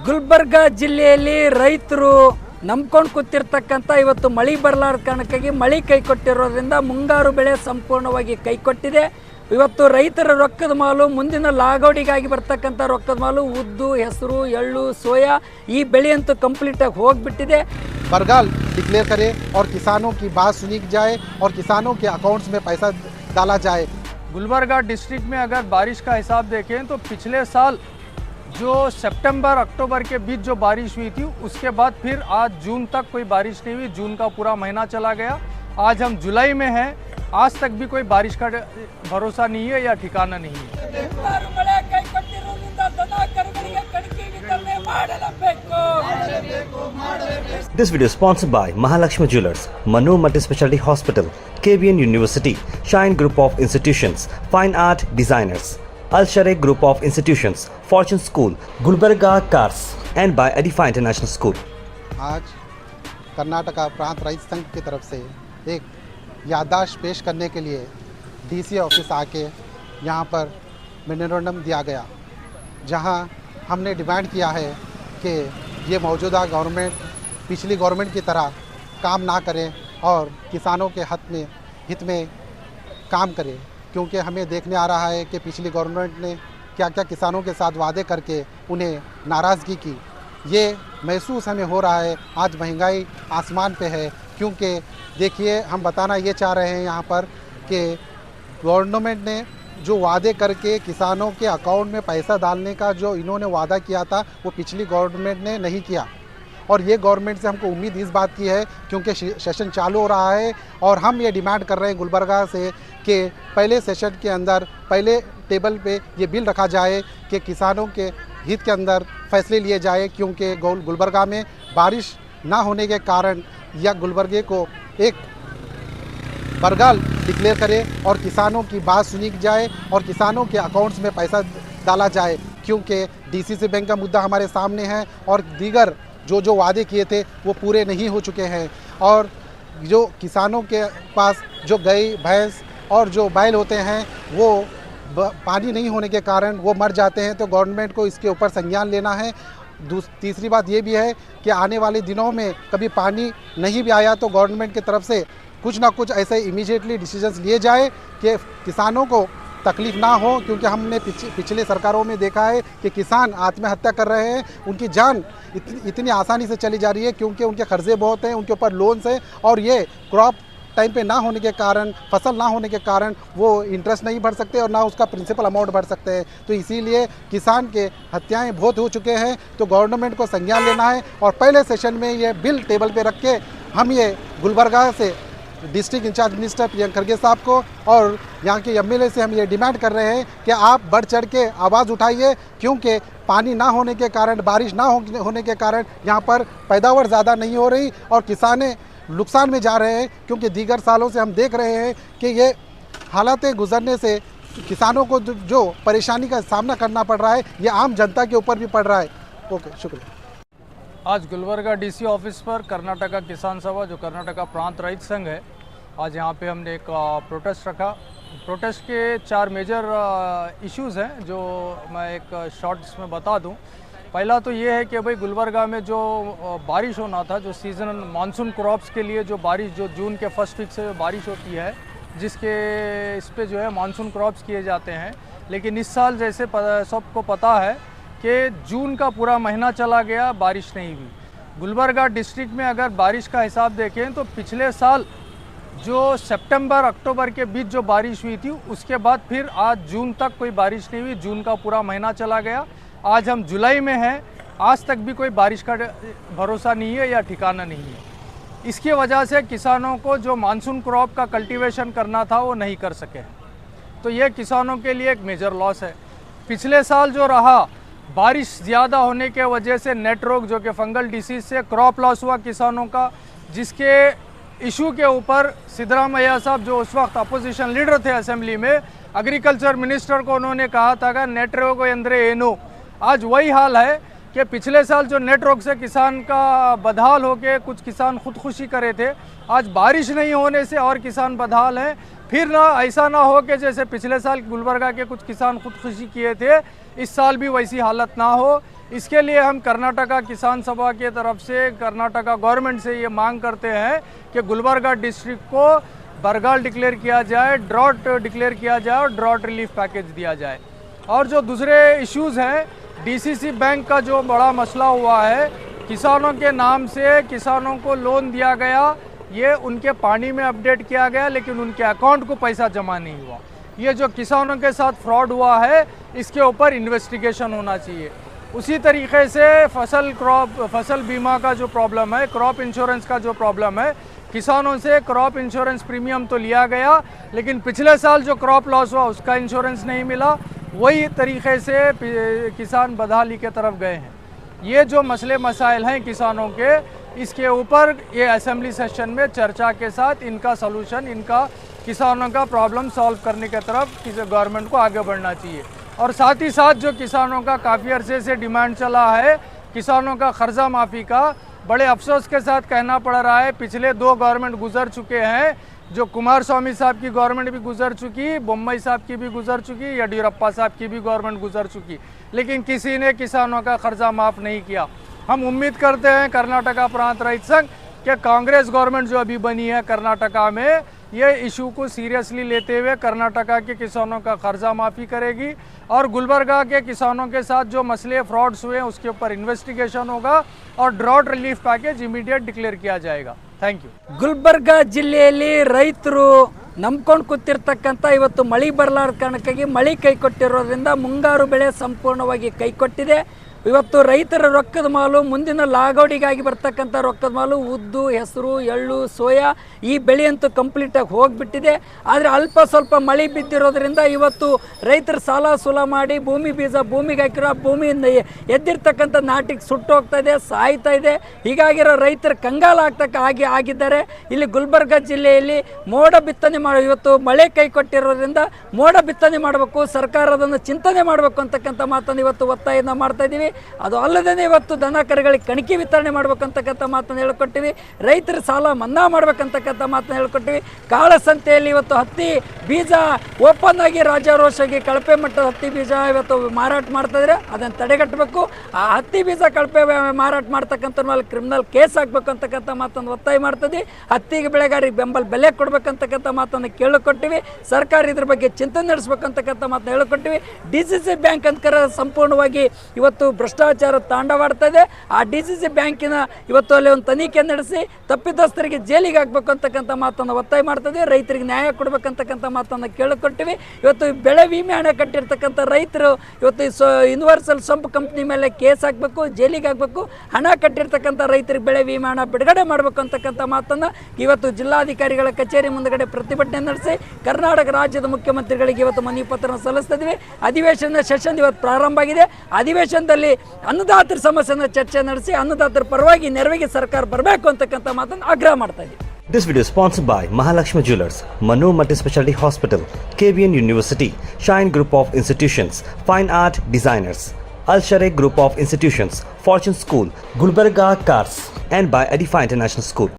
ಗುಲ್ಬರ್ಗ ಜಿಲ್ಲೆಯಲ್ಲಿ ರೈತರು ನಂಬ್ಕೊಂಡು ಕೂತಿರ್ತಕ್ಕಂಥ ಇವತ್ತು ಮಳೆ ಬರಲಾರದ ಕಾರಣಕ್ಕಾಗಿ ಮಳೆ ಕೈಕೊಟ್ಟಿರೋದ್ರಿಂದ ಮುಂಗಾರು ಬೆಳೆ ಸಂಪೂರ್ಣವಾಗಿ ಕೈಕೊಟ್ಟಿದೆ. ಇವತ್ತು ರೈತರ ರೊಕ್ಕದ ಮಾಲು ಮುಂದಿನ ಲಾಗೋಡಿಗಾಗಿ ಬರ್ತಕ್ಕಂಥ ರೊಕ್ಕದ ಮಾಲು ಉದ್ದು, ಹೆಸರು, ಎಳ್ಳು, ಸೋಯಾ ಈ ಬೆಳೆಯಂತೂ ಕಂಪ್ಲೀಟ್ ಆಗಿ ಹೋಗ್ಬಿಟ್ಟಿದೆ. बरगाल डिक्लेयर करे और किसानों की बात सुनी जाए और किसानों के अकाउंट्स में पैसा डाला जाए। गुलबर्गा डिस्ट्रिक्ट में अगर बारिश का हिसाब देखें तो पिछले साल जो सितंबर अक्टूबर के बीच जो बारिश हुई थी उसके बाद फिर आज जून तक कोई बारिश नहीं हुई। जून का पूरा महीना चला गया, आज हम जुलाई में हैं, आज तक भी कोई बारिश का भरोसा नहीं है या ठिकाना नहीं है। This video is sponsored by Mahalakshmi Jewelers, Manu Multi-Specialty Hospital, KBN University, Shine Group of Institutions, Fine Art Designers, Al-Shareek Group of Institutions, Fortune School, Gulbarga Cars, and by Edify International School. आज कर्नाटका प्रांत रईत संघ की तरफ से एक याददाश्त पेश करने के लिए डीसी ऑफिस आके यहाँ पर मेमोरेंडम दिया गया, जहाँ हमने डिमांड किया है कि ये मौजूदा गवर्नमेंट पिछली गवर्नमेंट की तरह काम ना करे और किसानों के हित में काम करे, क्योंकि हमें देखने आ रहा है कि पिछली गवर्नमेंट ने क्या क्या किसानों के साथ वादे करके उन्हें नाराज़गी की। ये महसूस हमें हो रहा है। आज महंगाई आसमान पे है, क्योंकि देखिए हम बताना ये चाह रहे हैं यहाँ पर कि गवर्नमेंट ने जो वादे करके किसानों के अकाउंट में पैसा डालने का जो इन्होंने वादा किया था वो पिछली गवर्नमेंट ने नहीं किया। और ये गवर्नमेंट से हमको उम्मीद इस बात की है, क्योंकि सेशन चालू हो रहा है और हम ये डिमांड कर रहे हैं गुलबर्गा से कि पहले सेशन के अंदर पहले टेबल पे ये बिल रखा जाए कि किसानों के हित के अंदर फैसले लिए जाए, क्योंकि गुलबर्गा में बारिश ना होने के कारण या गुलबर्गे को एक बरगाल डिक्लेयर करे और किसानों की बात सुनी जाए और किसानों के अकाउंट्स में पैसा डाला जाए, क्योंकि डीसीसी बैंक का मुद्दा हमारे सामने है और दीगर जो वादे किए थे वो पूरे नहीं हो चुके हैं। और जो किसानों के पास जो गाय भैंस और जो बैल होते हैं वो पानी नहीं होने के कारण वो मर जाते हैं, तो गवर्नमेंट को इसके ऊपर संज्ञान लेना है। तीसरी बात ये भी है कि आने वाले दिनों में कभी पानी नहीं भी आया तो गवर्नमेंट की तरफ से कुछ ना कुछ ऐसे इमीडिएटली डिसीजंस लिए जाए कि किसानों को तकलीफ़ ना हो, क्योंकि हमने पिछले सरकारों में देखा है कि किसान आत्महत्या कर रहे हैं, उनकी जान इतनी आसानी से चली जा रही है, क्योंकि उनके कर्जे बहुत हैं, उनके ऊपर लोन्स हैं और ये क्रॉप टाइम पे ना होने के कारण, फसल ना होने के कारण वो इंटरेस्ट नहीं भर सकते और ना उसका प्रिंसिपल अमाउंट भर सकते हैं। तो इसीलिए किसान के हत्याएं बहुत हो चुके हैं, तो गवर्नमेंट को संज्ञान लेना है और पहले सेशन में ये बिल टेबल पे रख के हम ये गुलबर्गा से डिस्ट्रिक्ट इंचार्ज मिनिस्टर प्रियंक खड़गे साहब को और यहाँ के एमएलए से हम ये डिमांड कर रहे हैं कि आप बढ़ चढ़ के आवाज़ उठाइए, क्योंकि पानी ना होने के कारण, बारिश ना होने के कारण यहाँ पर पैदावार ज़्यादा नहीं हो रही और किसाने नुकसान में जा रहे हैं, क्योंकि दीगर सालों से हम देख रहे हैं कि ये हालातें गुजरने से किसानों को जो परेशानी का सामना करना पड़ रहा है ये आम जनता के ऊपर भी पड़ रहा है। ओके, शुक्रिया। आज गुलबर्गा डीसी ऑफिस पर कर्नाटका किसान सभा जो कर्नाटका प्रांत रईत संघ है, आज यहाँ पे हमने एक प्रोटेस्ट रखा। प्रोटेस्ट के 4 मेजर इश्यूज़ हैं जो मैं एक शॉर्ट्स में बता दूँ। पहला तो ये है कि भाई गुलबर्गा में जो बारिश होना था, जो सीजनल मानसून क्रॉप्स के लिए जो बारिश जो जून के फर्स्ट वीक से जो बारिश होती है, जिसके इस पे जो है मानसून क्रॉप्स किए जाते हैं, लेकिन इस साल जैसे सबको पता है कि जून का पूरा महीना चला गया, बारिश नहीं हुई। गुलबर्गा डिस्ट्रिक्ट में अगर बारिश का हिसाब देखें तो पिछले साल जो सितंबर अक्टूबर के बीच जो बारिश हुई थी उसके बाद फिर आज जून तक कोई बारिश नहीं हुई। जून का पूरा महीना चला गया, आज हम जुलाई में हैं, आज तक भी कोई बारिश का भरोसा नहीं है या ठिकाना नहीं है। इसकी वजह से किसानों को जो मानसून क्रॉप का कल्टीवेशन करना था वो नहीं कर सके, तो ये किसानों के लिए एक मेजर लॉस है। पिछले साल जो रहा बारिश ज़्यादा होने के वजह से नेट रोग जो कि फंगल डिसीज़ से क्रॉप लॉस हुआ किसानों का, जिसके इशू के ऊपर सिद्धरामैया साहब जो उस वक्त अपोजिशन लीडर थे असेंबली में, एग्रीकल्चर मिनिस्टर को उन्होंने कहा था कि नेट रोग अंदरे एनो। आज वही हाल है कि पिछले साल जो नेट रोग से किसान का बदहाल होके कुछ किसान खुदकुशी करे थे, आज बारिश नहीं होने से और किसान बदहाल हैं। फिर ना ऐसा ना हो कि जैसे पिछले साल गुलबर्गा के कुछ किसान खुदकुशी किए थे, इस साल भी वैसी हालत ना हो। इसके लिए हम कर्नाटका किसान सभा के तरफ से कर्नाटका गवर्नमेंट से ये मांग करते हैं कि गुलबर्गा डिस्ट्रिक्ट को बरगाल डिक्लेयर किया जाए, ड्रॉट डिक्लेयर किया जाए और ड्रॉट रिलीफ पैकेज दिया जाए। और जो दूसरे इश्यूज़ हैं, डीसीसी बैंक का जो बड़ा मसला हुआ है, किसानों के नाम से किसानों को लोन दिया गया, ये उनके पानी में अपडेट किया गया लेकिन उनके अकाउंट को पैसा जमा नहीं हुआ। ये जो किसानों के साथ फ्रॉड हुआ है, इसके ऊपर इन्वेस्टिगेशन होना चाहिए। उसी तरीके से फसल बीमा का जो प्रॉब्लम है, क्रॉप इंश्योरेंस का जो प्रॉब्लम है, किसानों से क्रॉप इंश्योरेंस प्रीमियम तो लिया गया लेकिन पिछले साल जो क्रॉप लॉस हुआ उसका इंश्योरेंस नहीं मिला। वही तरीके से किसान बदहाली के तरफ गए हैं। ये जो मसले मसाइल हैं किसानों के, इसके ऊपर ये असेंबली सेशन में चर्चा के साथ इनका सलूशन, इनका किसानों का प्रॉब्लम सॉल्व करने की तरफ गवर्नमेंट को आगे बढ़ना चाहिए। और साथ ही साथ जो किसानों का काफ़ी अरसे से डिमांड चला है, किसानों का कर्जा माफ़ी का, बड़े अफसोस के साथ कहना पड़ रहा है पिछले 2 गवर्नमेंट गुजर चुके हैं। जो कुमार स्वामी साहब की गवर्नमेंट भी गुजर चुकी, बोम्मई साहब की भी गुजर चुकी, येडियुरप्पा साहब की भी गवर्नमेंट गुजर चुकी, लेकिन किसी ने किसानों का कर्जा माफ़ नहीं किया। हम उम्मीद करते हैं कर्नाटका प्रांत रहित संघ कि कांग्रेस गवर्नमेंट जो अभी बनी है कर्नाटका में, ये इशू को सीरियसली लेते हुए कर्नाटका के किसानों का कर्जा माफ़ी करेगी और गुलबर्गा के किसानों के साथ जो मसले फ्रॉड्स हुए हैं उसके ऊपर इन्वेस्टिगेशन होगा और drought relief package immediate declare किया जाएगा। Thank you. ಗುಲ್ಬರ್ಗಾ ಜಿಲ್ಲೆಯಲ್ಲಿ ರೈತರು ನಂಬ್ಕೊಂಡು ಕೂತಿರ್ತಕ್ಕಂಥ ಇವತ್ತು ಮಳೆ ಬರಲಾರದ ಕಾರಣಕ್ಕಾಗಿ ಮಳೆ ಕೈ ಕೊಟ್ಟಿರೋದ್ರಿಂದ ಮುಂಗಾರು ಬೆಳೆ ಸಂಪೂರ್ಣವಾಗಿ ಕೈ ಕೊಟ್ಟಿದೆ। ಇವತ್ತು ರೈತರ ರೊಕ್ಕದ ಮಾಲು, ಮುಂದಿನ ಲಾಗೋಡಿಗಾಗಿ ಬರ್ತಕ್ಕಂಥ ರೊಕ್ಕದ ಮಾಲು ಉದ್ದು, ಹೆಸರು, ಎಳ್ಳು, ಸೋಯಾ ಈ ಬೆಳೆಯಂತೂ ಕಂಪ್ಲೀಟಾಗಿ ಹೋಗಿಬಿಟ್ಟಿದೆ। ಆದರೆ ಅಲ್ಪ ಸ್ವಲ್ಪ ಮಳೆ ಬಿದ್ದಿರೋದ್ರಿಂದ ಇವತ್ತು ರೈತರು ಸಾಲ ಸೂಲ ಮಾಡಿ ಭೂಮಿ ಬೀಜ ಭೂಮಿಗೆ ಹಾಕಿರೋ ಭೂಮಿಯಿಂದ ಎದ್ದಿರ್ತಕ್ಕಂಥ ನಾಟಿಗೆ ಸುಟ್ಟು ಹೋಗ್ತಾ ಇದೆ, ಸಾಯ್ತಾ ಇದೆ। ಹೀಗಾಗಿರೋ ರೈತರು ಕಂಗಾಲ ಆಗಿದ್ದಾರೆ। ಇಲ್ಲಿ ಗುಲ್ಬರ್ಗಾ ಜಿಲ್ಲೆಯಲ್ಲಿ ಮೋಡ ಬಿತ್ತನೆ ಮಾಡಿ ಇವತ್ತು ಮಳೆ ಕೈ ಕೊಟ್ಟಿರೋದ್ರಿಂದ ಮೋಡ ಬಿತ್ತನೆ ಮಾಡಬೇಕು, ಸರ್ಕಾರ ಅದನ್ನು ಚಿಂತನೆ ಮಾಡಬೇಕು ಅಂತಕ್ಕಂಥ ಮಾತನ್ನು ಇವತ್ತು ಒತ್ತಾಯನ ಮಾಡ್ತಾ ಇದ್ದೀವಿ। ಅದು ಅಲ್ಲದೆ ಇವತ್ತು ದನ ಕರುಗಳಿಗೆ ಕಣಿಕೆ ವಿತರಣೆ ಮಾಡಬೇಕಂತಕ್ಕಂಥ ಮಾತನ್ನು ಹೇಳ್ಕೊಟ್ಟಿವಿ। ರೈತರ ಸಾಲ ಮನ್ನಾ ಮಾಡಬೇಕಂತಕ್ಕಂಥ ಮಾತನ್ನು ಹೇಳ್ಕೊಟ್ಟಿವಿ। ಕಾಳಸಂತೆಯಲ್ಲಿ ಇವತ್ತು ಹತ್ತಿ ಬೀಜ ಓಪನ್ ಆಗಿ ರಾಜಾರೋಷಾಗಿ ಕಳಪೆ ಮಟ್ಟದ ಹತ್ತಿ ಬೀಜ ಇವತ್ತು ಮಾರಾಟ ಮಾಡ್ತಾ ಇದ್ದಾರೆ, ಅದನ್ನು ತಡೆಗಟ್ಟಬೇಕು। ಆ ಹತ್ತಿ ಬೀಜ ಕಳಪೆ ಮಾರಾಟ ಮಾಡ್ತಕ್ಕಂಥ ಮೇಲೆ ಕ್ರಿಮಿನಲ್ ಕೇಸ್ ಹಾಕಬೇಕು ಅಂತಕ್ಕಂಥ ಮಾತನ್ನು ಒತ್ತಾಯ ಮಾಡ್ತದೆ। ಹತ್ತಿಗೆ ಬೆಳೆಗಾರರಿಗೆ ಬೆಂಬಲ ಬೆಲೆ ಕೊಡಬೇಕಂತಕ್ಕಂಥ ಮಾತನ್ನು ಕೇಳಿಕೊಟ್ಟಿವಿ। ಸರ್ಕಾರ ಇದ್ರ ಬಗ್ಗೆ ಚಿಂತನೆ ನಡೆಸಬೇಕಂತಕ್ಕಂಥ ಮಾತನ್ನು ಹೇಳಿಕೊಟ್ಟಿವಿ। ಡಿಸಿಸಿ ಬ್ಯಾಂಕ್ ಅಂತ ಸಂಪೂರ್ಣವಾಗಿ ಇವತ್ತು ಭ್ರಷ್ಟಾಚಾರ ತಾಂಡವಾಡ್ತಾ ಇದೆ। ಆ ಡಿಸಿಸಿ ಬ್ಯಾಂಕಿನ ಇವತ್ತು ಅಲ್ಲಿ ಒಂದು ತನಿಖೆ ನಡೆಸಿ ತಪ್ಪಿತಸ್ಥರಿಗೆ ಜೈಲಿಗೆ ಹಾಕಬೇಕು ಅಂತಕ್ಕಂಥ ಮಾತನ್ನು ಒತ್ತಾಯ ಮಾಡ್ತದೆ। ರೈತರಿಗೆ ನ್ಯಾಯ ಕೊಡಬೇಕಂತಕ್ಕಂಥ ಮಾತನ್ನು ಕೇಳಿಕೊಟ್ಟಿವಿ। ಇವತ್ತು ಬೆಳೆ ವಿಮೆ ಹಣ ಕಟ್ಟಿರ್ತಕ್ಕಂಥ ರೈತರು ಇವತ್ತು ಯೂನಿವರ್ಸಲ್ ಸಂಪ್ ಕಂಪ್ನಿ ಮೇಲೆ ಕೇಸ್ ಹಾಕಬೇಕು, ಜೈಲಿಗೆ ಹಾಕಬೇಕು। ಹಣ ಕಟ್ಟಿರ್ತಕ್ಕಂಥ ರೈತರಿಗೆ ಬೆಳೆ ವಿಮೆ ಹಣ ಬಿಡುಗಡೆ ಮಾಡಬೇಕು ಅಂತಕ್ಕಂಥ ಮಾತನ್ನು ಇವತ್ತು ಜಿಲ್ಲಾಧಿಕಾರಿಗಳ ಕಚೇರಿ ಮುಂದುಗಡೆ ಪ್ರತಿಭಟನೆ ನಡೆಸಿ ಕರ್ನಾಟಕ ರಾಜ್ಯದ ಮುಖ್ಯಮಂತ್ರಿಗಳಿಗೆ ಇವತ್ತು ಮನವಿ ಪತ್ರ ಸಲ್ಲಿಸ್ತಾ ಇದ್ದೀವಿ। ಅಧಿವೇಶನ ಸೆಷನ್ ಇವತ್ತು ಪ್ರಾರಂಭ ಆಗಿದೆ। ಅಧಿವೇಶನದಲ್ಲಿ ಅನ್ನದಾತರ ಸಮಸ್ಯೆನ ಚರ್ಚೆ ನಡೆಸಿ ಅನ್ನದಾತರ ಪರವಾಗಿ ನೆರವಿಗೆ ಸರ್ಕಾರ ಬರಬೇಕು ಅಂತಕ್ಕಂಥ ಮಾತನ್ನು ಆಗ್ರಹ ಮಾಡ್ತಾ ಇದ್ದೀವಿ। This video is sponsored by Mahalakshmi Jewelers, Manu Multispecialty Hospital, KBN University, Shine Group of Institutions, Fine Art Designers, Al Sharekh Group of Institutions, Fortune School, Gulbarga Cars, and by Edifi International School.